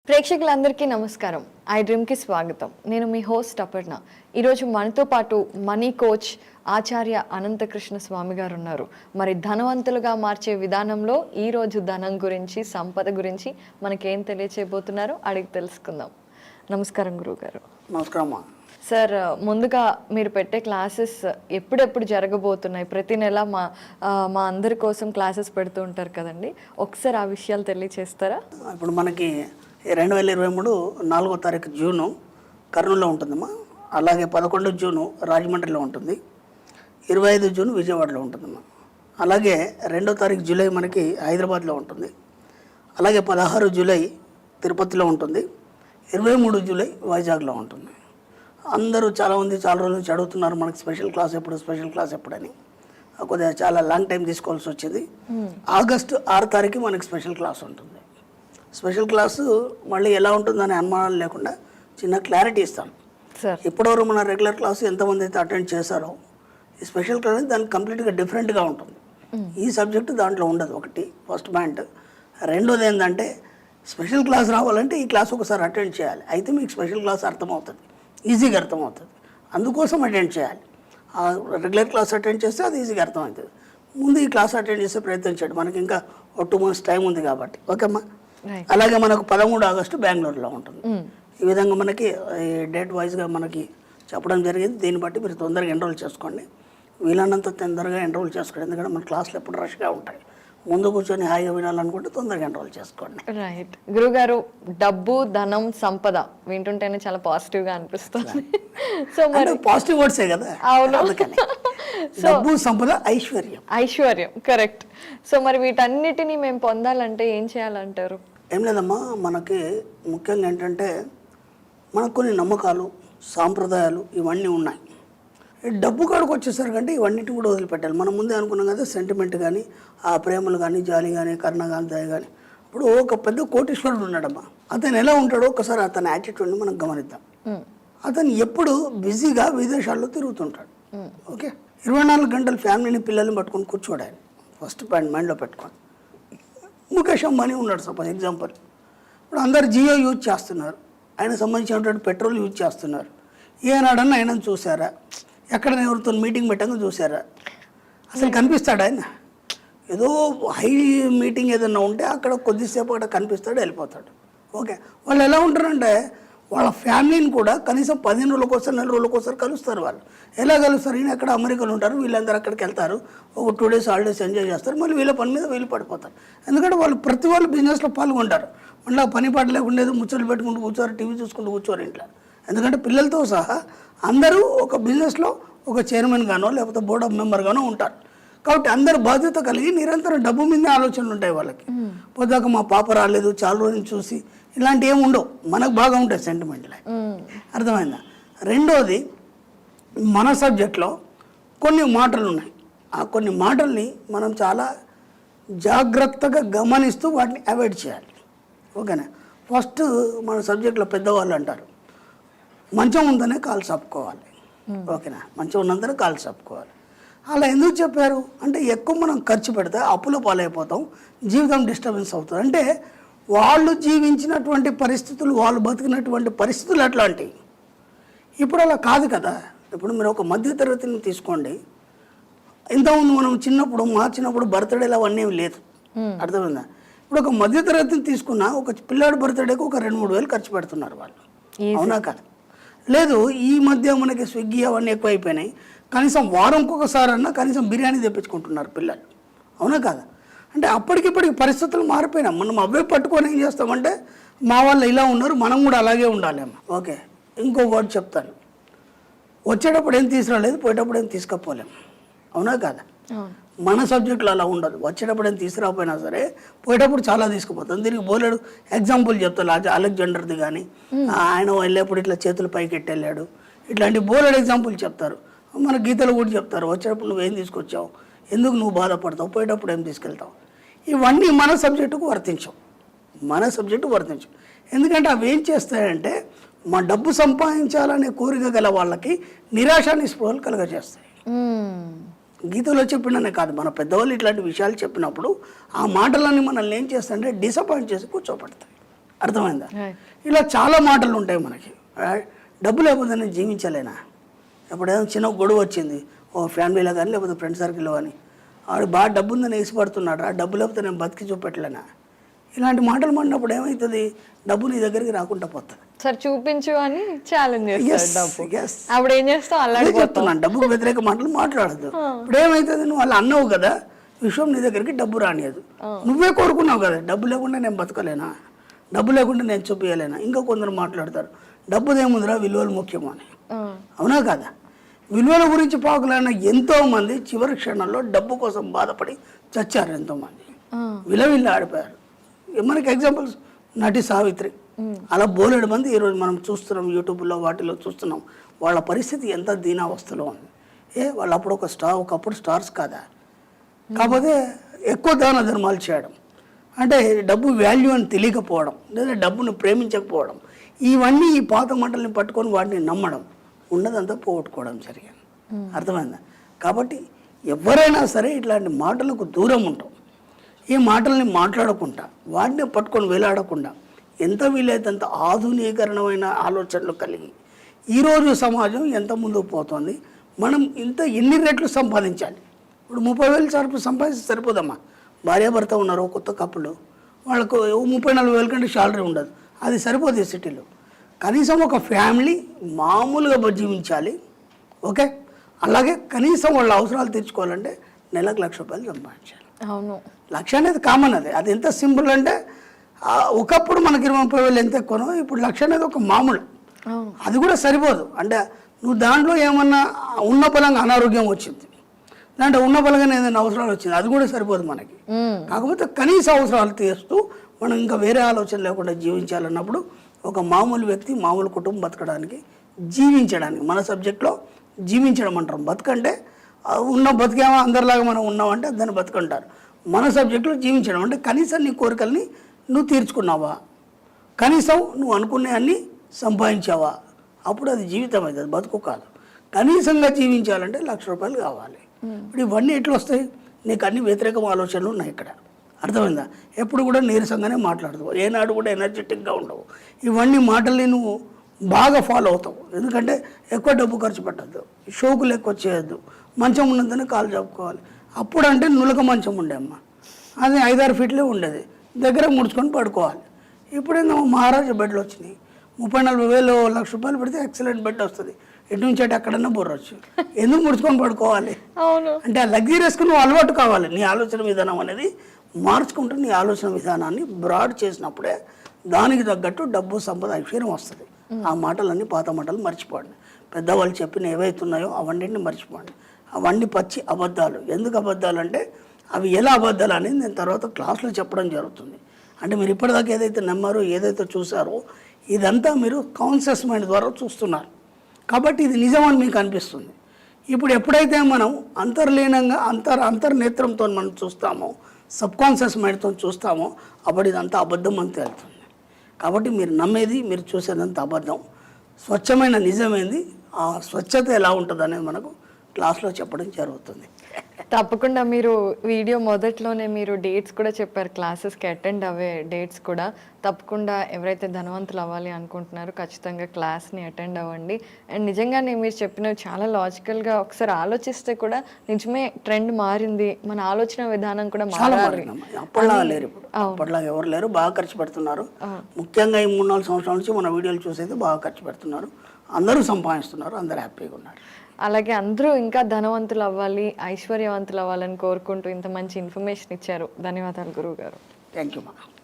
ప్రేక్షకులందరికీ నమస్కారం. ఐ డ్రీమ్కి స్వాగతం. నేను మీ హోస్ట్ అపర్ణ. ఈరోజు మనతో పాటు మనీ కోచ్ ఆచార్య అనంతకృష్ణ స్వామి గారు ఉన్నారు. మరి ధనవంతులుగా మార్చే విధానంలో ఈరోజు ధనం గురించి, సంపద గురించి మనకేం తెలియచేయబోతున్నారో అడిగి తెలుసుకుందాం. నమస్కారం గురువుగారు. నమస్కారం సార్. ముందుగా మీరు పెట్టే క్లాసెస్ ఎప్పుడెప్పుడు జరగబోతున్నాయి? ప్రతి నెల మా అందరి కోసం క్లాసెస్ పెడుతూ ఉంటారు కదండి, ఒకసారి ఆ విషయాలు తెలియచేస్తారా? ఇప్పుడు మనకి 2023 4వ తారీఖు జూను కర్నూలులో ఉంటుందమ్మా. అలాగే 11 జూను రాజమండ్రిలో ఉంటుంది, 25 జూన్ విజయవాడలో ఉంటుందమ్మా. అలాగే 2వ తారీఖు జూలై మనకి హైదరాబాద్లో ఉంటుంది. అలాగే 16 జూలై తిరుపతిలో ఉంటుంది, 23 జూలై వైజాగ్లో ఉంటుంది. అందరూ చాలామంది చాలా రోజుల నుంచి అడుగుతున్నారు మనకి స్పెషల్ క్లాస్ ఎప్పుడని. కొద్దిగా చాలా లాంగ్ టైం తీసుకోవాల్సి వచ్చింది. ఆగస్టు 6 తారీఖు మనకి స్పెషల్ క్లాస్ ఉంటుంది. స్పెషల్ క్లాసు మళ్ళీ ఎలా ఉంటుందని అనుమానాలు లేకుండా చిన్న క్లారిటీ ఇస్తాను. ఇప్పటివరకు మన రెగ్యులర్ క్లాసు ఎంతమంది అయితే అటెండ్ చేశారో, ఈ స్పెషల్ క్లాస్ దానికి కంప్లీట్గా డిఫరెంట్గా ఉంటుంది. ఈ సబ్జెక్టు దాంట్లో ఉండదు. ఒకటి ఫస్ట్ పాయింట్. రెండోది ఏంటంటే, స్పెషల్ క్లాస్ రావాలంటే ఈ క్లాస్ ఒకసారి అటెండ్ చేయాలి. అయితే మీకు స్పెషల్ క్లాస్ అర్థమవుతుంది, ఈజీగా అర్థమవుతుంది. అందుకోసం అటెండ్ చేయాలి. రెగ్యులర్ క్లాస్ అటెండ్ చేస్తే అది ఈజీగా అర్థమవుతుంది. ముందు ఈ క్లాస్ అటెండ్ చేసే ప్రయత్నం చేయండి. మనకి ఇంకా 2 months టైం ఉంది కాబట్టి. ఓకేమ్మా. అలాగే మనకు 13 ఆగస్టు బెంగళూరులో ఉంటుంది. ఈ విధంగా మనకి డేట్ వైజ్గా మనకి చెప్పడం జరిగింది. దీన్ని బట్టి మీరు తొందరగా ఎన్రోల్ చేసుకోండి, వీలైనంత తొందరగా ఎన్రోల్ చేసుకోండి. ఎందుకంటే మన క్లాసులు ఎప్పుడు రష్గా ఉంటాయి. ముందు కూర్చొని హాయిగా వినాలనుకుంటే తొందరగా ఎన్రోల్ చేసుకోండి. రైట్ గురుగారు. డబ్బు, ధనం, సంపద వింటుంటేనే చాలా పాజిటివ్గా అనిపిస్తుంది. సో మరి పాజిటివ్ వర్డ్సే కదా. అవును. అందుకని డబ్బు, సంపద, ఐశ్వర్యం కరెక్ట్. సో మరి వీటన్నిటిని మేము పొందాలంటే ఏం చేయాలంటారు? ఏం లేదమ్మా, మనకి ముఖ్యంగా ఏంటంటే మనకు కొన్ని నమ్మకాలు, సాంప్రదాయాలు ఇవన్నీ ఉన్నాయి. డబ్బు కాడికి వచ్చేసరికంటే ఇవన్నిటి కూడా వదిలిపెట్టాలి. మనం ముందే అనుకున్నాం కదా, సెంటిమెంట్ కానీ, ఆ ప్రేమలు కానీ, జాలి కానీ, కరుణ కానీ, దయ కానీ. ఇప్పుడు ఒక పెద్ద కోటీశ్వరుడు ఉన్నాడమ్మా. అతను ఎలా ఉంటాడో ఒకసారి అతని యాటిట్యూడ్ని మనం గమనిద్దాం. అతను ఎప్పుడు బిజీగా విదేశాల్లో తిరుగుతుంటాడు. ఓకే, 24 గంటలు ఫ్యామిలీని, పిల్లల్ని పట్టుకొని కూర్చోడాలి. ఫస్ట్ పాయింట్ మైండ్లో పెట్టుకోండి. ముఖేష్ అంబానీ ఉన్నాడు సపోజ్ ఎగ్జాంపుల్. ఇప్పుడు అందరు జియో యూజ్ చేస్తున్నారు, ఆయన సంబంధించినటువంటి పెట్రోల్ యూజ్ చేస్తున్నారు. ఏనాడన్నా ఆయనను చూసారా? ఎక్కడైనా ఎవరితో మీటింగ్ పెట్టంగా చూసారా? అసలు కనిపిస్తాడు ఆయన? ఏదో హై మీటింగ్ ఏదన్నా ఉంటే అక్కడ కొద్దిసేపు అక్కడ కనిపిస్తాడు, వెళ్ళిపోతాడు. ఓకే, వాళ్ళు ఎలా ఉంటారంటే వాళ్ళ ఫ్యామిలీని కూడా కనీసం 15 రోజులకోసారి, 4 రోజులకోసారి కలుస్తారు. వాళ్ళు ఎలా కలుస్తారు? ఈయన అక్కడ అమెరికాలో ఉంటారు, వీళ్ళందరూ అక్కడికి వెళ్తారు, ఒక 2 days హాలిడేస్ ఎంజాయ్ చేస్తారు, మళ్ళీ వీళ్ళ పని మీద వీళ్ళు పడిపోతారు. ఎందుకంటే వాళ్ళు ప్రతి వాళ్ళు బిజినెస్లో పాల్గొంటారు. మళ్ళీ పని పాట లేకుండా ముచ్చట్లు పెట్టుకుంటూ కూర్చోరు, టీవీ చూసుకుంటూ కూర్చోరు ఇంట్లో. ఎందుకంటే పిల్లలతో సహా అందరూ ఒక బిజినెస్లో ఒక చైర్మన్ గానో లేకపోతే బోర్డ్ ఆఫ్ మెంబర్ గానో ఉంటారు. కాబట్టి అందరు బాధ్యత కలిగి నిరంతరం డబ్బు మీద ఆలోచనలు ఉంటాయి వాళ్ళకి. పోదాక మా పాప రాలేదు, చాలా రోజులు చూసి, ఇలాంటి ఏమి ఉండవు. మనకు బాగా ఉంటాయి సెంటిమెంట్లు. అర్థమైందా? రెండోది, మన సబ్జెక్ట్లో కొన్ని మాటలు ఉన్నాయి. ఆ కొన్ని మాటల్ని మనం చాలా జాగ్రత్తగా గమనిస్తూ వాటిని అవాయిడ్ చేయాలి. ఓకేనా? ఫస్ట్ మన సబ్జెక్ట్లో పెద్దవాళ్ళు అంటారు, మంచం ఉందనే కాలు చప్పుకోవాలి. ఓకేనా? మంచం ఉన్నంతనే కాలు చప్పుకోవాలి. అలా ఎందుకు చెప్పారు అంటే, ఎక్కువ మనం ఖర్చు పెడితే అప్పుల పాలైపోతాం, జీవితం డిస్టర్బెన్స్ అవుతుంది. అంటే వాళ్ళు జీవించినటువంటి పరిస్థితులు, వాళ్ళు బతికినటువంటి పరిస్థితులు అట్లాంటివి. ఇప్పుడు అలా కాదు కదా. ఇప్పుడు మీరు ఒక మధ్యతరగతిని తీసుకోండి. ఇంతకుముందు మనం మా చిన్నప్పుడు బర్త్డేలు అవన్నీ లేదు. అర్థమైందా? ఇప్పుడు ఒక మధ్యతరగతిని తీసుకున్నా, ఒక పిల్లాడి బర్త్డేకి ఒక 2-3 వేలు ఖర్చు పెడుతున్నారు వాళ్ళు. అవునా కదా? లేదు, ఈ మధ్య మనకి స్విగ్గీ అవన్నీ ఎక్కువైపోయినాయి. కనీసం వారంకి ఒకసారి అన్నా కనీసం బిర్యానీ తెప్పించుకుంటున్నారు పిల్లలు. అవునా కదా? అంటే అప్పటికిప్పటికి పరిస్థితులు మారిపోయినాం. మనం అవే పట్టుకొని ఏం చేస్తామంటే, మా వాళ్ళు ఇలా ఉన్నారు, మనం కూడా అలాగే ఉండాలేమో. ఓకే, ఇంకో వర్డ్ చెప్తాను. వచ్చేటప్పుడు ఏం తీసుకురాలేదు, పోయేటప్పుడు ఏం తీసుకపోలేము. అవునా కదా? మన సబ్జెక్టులో అలా ఉండదు. వచ్చేటప్పుడు ఏం తీసుకురాకపోయినా సరే పోయేటప్పుడు చాలా తీసుకుపోతాం. దీనికి బోలేడు ఎగ్జాంపుల్ చెప్తాను. అలెగ్జాండర్ది కానీ, ఆయన వెళ్ళేప్పుడు ఇట్లా చేతులు పైకి ఎట్టి వెళ్ళాడు, ఇట్లాంటి బోలేడు ఎగ్జాంపుల్ చెప్తారు. మన గీతలు కూడా చెప్తారు, వచ్చేటప్పుడు నువ్వేం తీసుకొచ్చావు, ఎందుకు నువ్వు బాధపడతావు, పోయేటప్పుడు ఏం తీసుకెళ్తావు. ఇవన్నీ మన సబ్జెక్టుకు వర్తించవు. ఎందుకంటే అవి ఏం చేస్తాయంటే, మా డబ్బు సంపాదించాలనే కోరిక గల వాళ్ళకి నిరాశ నిస్పృహలు కలుగజేస్తాయి. గీతలో చెప్పిననే కాదు, మన పెద్దవాళ్ళు ఇట్లాంటి విషయాలు చెప్పినప్పుడు ఆ మాటలన్నీ మనల్ని ఏం చేస్తాయంటే డిసప్పాయింట్ చేసి కూర్చోబెడతాయి. అర్థమైందా? Right. ఇలా చాలా మాటలు ఉంటాయి మనకి. డబ్బు లేకపోతే నేను జీవించలేనా? ఇప్పుడు ఏదైనా చిన్న గొడవ వచ్చింది ఓ ఫ్యామిలీలో కానీ లేకపోతే ఫ్రెండ్ సర్కిల్లో కానీ, ఆడు బాగా డబ్బు ఉందని వేసిపడుతున్నాడు, ఆ డబ్బు లేకపోతే నేను బతికి చూపెట్టలేనా? ఇలాంటి మాటలు మాడినప్పుడు ఏమవుతుంది? డబ్బు నీ దగ్గరికి రాకుండా పోతుంది. సార్ చూపించు అని ఛాలెంజ్ చేస్తాడు డబ్బు. Yes. అప్పుడు ఏం చేస్తావు? అదే అలాగే చెప్తున్నాను, డబ్బుకు వ్యతిరేక మాటలు మాట్లాడద్దు. ఇప్పుడు ఏమవుతుంది? నువ్వు వాళ్ళు అన్నావు కదా, విషయం నీ దగ్గరికి డబ్బు రానియదు. నువ్వే కోరుకున్నావు కదా, డబ్బు లేకుండా నేను బతకలేనా, డబ్బు లేకుండా నేను చూపించలేనా. ఇంకా కొందరు మాట్లాడతారు డబ్బుదేముందిరా, విలువలు ముఖ్యమా అని. అవునా కదా? విలువల గురించి పాకులైన ఎంతోమంది చివరి క్షణంలో డబ్బు కోసం బాధపడి చచ్చారు. ఎంతోమంది విలవిల్లా ఆడిపోయారు. మనకి ఎగ్జాంపుల్స్ నటి సావిత్రి, అలా బోలెడు మంది ఈరోజు మనం చూస్తున్నాం, యూట్యూబ్లో వాటిలో చూస్తున్నాం. వాళ్ళ పరిస్థితి ఎంత దీనావస్థలో ఉంది. వాళ్ళు అప్పుడు ఒకప్పుడు స్టార్స్ కాదా? కాకపోతే ఎక్కువ దాన ధర్మాలు చేయడం, అంటే డబ్బు వాల్యూ అని తెలియకపోవడం, లేదా డబ్బును ప్రేమించకపోవడం, ఇవన్నీ ఈ పాత మంటల్ని పట్టుకొని వాటిని నమ్మడం, ఉన్నదంతా పోగొట్టుకోవడం జరిగింది. అర్థమైందా? కాబట్టి ఎవరైనా సరే ఇట్లాంటి మాటలకు దూరం ఉంటాం. ఈ మాటల్ని మాట్లాడకుండా, వాటిని పట్టుకొని వేలాడకుండా, ఎంత వీలైతే అంత ఆధునీకరణమైన ఆలోచనలు కలిగి ఈరోజు సమాజం ఎంత ముందుకు పోతుంది, మనం ఎన్ని రెట్లు సంపాదించాలి. ఇప్పుడు 30,000 సంపాదిస్తే సరిపోదమ్మా. భార్యాభర్త ఉన్నారు కొత్త కప్పులు, వాళ్ళకు 30-40 కంటే శాలరీ ఉండదు, అది సరిపోదు ఈ సిటీలో. కనీసం ఒక ఫ్యామిలీ మామూలుగా జీవించాలి. ఓకే, అలాగే కనీసం వాళ్ళ అవసరాలు తీర్చుకోవాలంటే నెలకు ₹1,00,000 సంపాదించాలి. అవును, 1,00,000 అనేది కామన్. అది ఎంత సింపుల్ అంటే, ఒకప్పుడు మనకి 20-30,000 ఎంత ఎక్కువనో, ఇప్పుడు 1,00,000 అనేది ఒక మామూలు. అది కూడా సరిపోదు. అంటే నువ్వు దాంట్లో ఏమన్నా ఉన్న బలంగా అనారోగ్యం వచ్చింది, దాంట్లో ఉన్న బలంగా ఏదైనా అవసరాలు వచ్చింది, అది కూడా సరిపోదు మనకి. కాకపోతే కనీస అవసరాలు తీస్తూ మనం ఇంకా వేరే ఆలోచన లేకుండా జీవించాలన్నప్పుడు ఒక మామూలు వ్యక్తి మామూలు కుటుంబం బతకడానికి, జీవించడానికి, మన సబ్జెక్ట్లో జీవించడం అంటారు. బతుకంటే ఉన్న బతికేమో అందరిలాగా మనం ఉన్నామంటే దాన్ని బతుకంటారు. మన సబ్జెక్టులో జీవించడం అంటే కనీసం నీ కోరికల్ని నువ్వు తీర్చుకున్నావా, కనీసం నువ్వు అనుకునే అన్ని సంపాదించావా, అప్పుడు అది జీవితం అవుతుంది, బతుకు కాదు. కనీసంగా జీవించాలంటే ₹1,00,000 కావాలి. ఇప్పుడు ఇవన్నీ ఎట్లా వస్తాయి? నీకు అన్ని వ్యతిరేక ఆలోచనలు ఉన్నాయి ఇక్కడ. అర్థమైందా? ఎప్పుడు కూడా నీరసంగానే మాట్లాడతావు, ఏనాడు కూడా ఎనర్జెటిక్గా ఉండవు. ఇవన్నీ మాటల్ని నువ్వు బాగా ఫాలో అవుతావు. ఎందుకంటే ఎక్కువ డబ్బు ఖర్చు పెట్టద్దు, షోకులు ఎక్కువ చేయొద్దు, మంచం ఉన్నంతనే కాలు చెప్పుకోవాలి. అప్పుడంటే నులక మంచం ఉండే అమ్మ, అది 5-6 ఫీట్లే ఉండేది, దగ్గర ముడుచుకొని పడుకోవాలి. ఇప్పుడేమో మహారాజా బెడ్లు వచ్చినాయి, 30-40,000 ₹1,00,000 పెడితే ఎక్సలెంట్ బెడ్ వస్తుంది. ఎటు నుంచి అంటే ఎక్కడన్నా బొర్రొచ్చు. ఎందుకు ముడుచుకొని పడుకోవాలి? అవును. అంటే ఆ లగ్జరీస్కి నువ్వు అలవాటు కావాలి. నీ ఆలోచన విధానం అనేది మార్చుకుంటూ నీ ఆలోచన విధానాన్ని బ్రాడ్ చేసినప్పుడే దానికి తగ్గట్టు డబ్బు, సంపద, ఐశ్వర్యం వస్తుంది. ఆ మాటలన్నీ పాత మాటలు మర్చిపోండి. పెద్దవాళ్ళు చెప్పిన ఏవైతున్నాయో అవన్నింటిని మర్చిపోండి. అవన్నీ పచ్చి అబద్ధాలు. ఎందుకు అబద్ధాలు అంటే అవి ఎలా అబద్ధాలు అనేది నేను తర్వాత క్లాస్లో చెప్పడం జరుగుతుంది. అంటే మీరు ఇప్పటిదాకా ఏదైతే నమ్మారో, ఏదైతే చూసారో, ఇదంతా మీరు కాన్షియస్ మైండ్ ద్వారా చూస్తున్నారు కాబట్టి ఇది నిజమని మీకు అనిపిస్తుంది. ఇప్పుడు ఎప్పుడైతే మనం అంతర్లీనంగా అంతర్నేత్రంతో మనం చూస్తామో, సబ్కాన్షియస్ మైండ్తో చూస్తామో, అప్పుడు ఇదంతా అబద్ధం అని తేలుతుంది. కాబట్టి మీరు నమ్మేది, మీరు చూసేదంతా అబద్ధం. స్వచ్ఛమైన నిజమేంది, ఆ స్వచ్ఛత ఎలా ఉంటుంది అనేది మనకు క్లాస్లో చెప్పడం జరుగుతుంది. తప్పకుండా మీరు వీడియో మొదట్లోనే మీరు డేట్స్ కూడా చెప్పారు, క్లాసెస్కి అటెండ్ అవ్వే డేట్స్ కూడా. తప్పకుండా ఎవరైతే ధనవంతులు అవ్వాలి అనుకుంటున్నారో ఖచ్చితంగా క్లాస్ని అటెండ్ అవ్వండి. అండ్ నిజంగానే మీరు చెప్పినవి చాలా లాజికల్గా ఒకసారి ఆలోచిస్తే కూడా నిజమే ట్రెండ్ మారింది, మన ఆలోచన విధానం కూడా మారాలి. అప్పటిలా లేరు, ఇప్పుడు అప్పటిలా ఎవరు లేరు, బాగా ఖర్చు పెడుతున్నారు. ముఖ్యంగా ఈ 3-4 సంవత్సరాల నుంచి మన వీడియోలు చూసైతే బాగా ఖర్చు పెడుతున్నారు, అందరూ సంపాదిస్తున్నారు, అందరూ హ్యాపీగా ఉన్నారు. అలాగే అందరూ ఇంకా ధనవంతులు అవ్వాలి, ఐశ్వర్యవంతులు అవ్వాలని కోరుకుంటూ ఇంత మంచి ఇన్ఫర్మేషన్ ఇచ్చారు. ధన్యవాదాలు గురువు గారు. థ్యాంక్ యూ మా.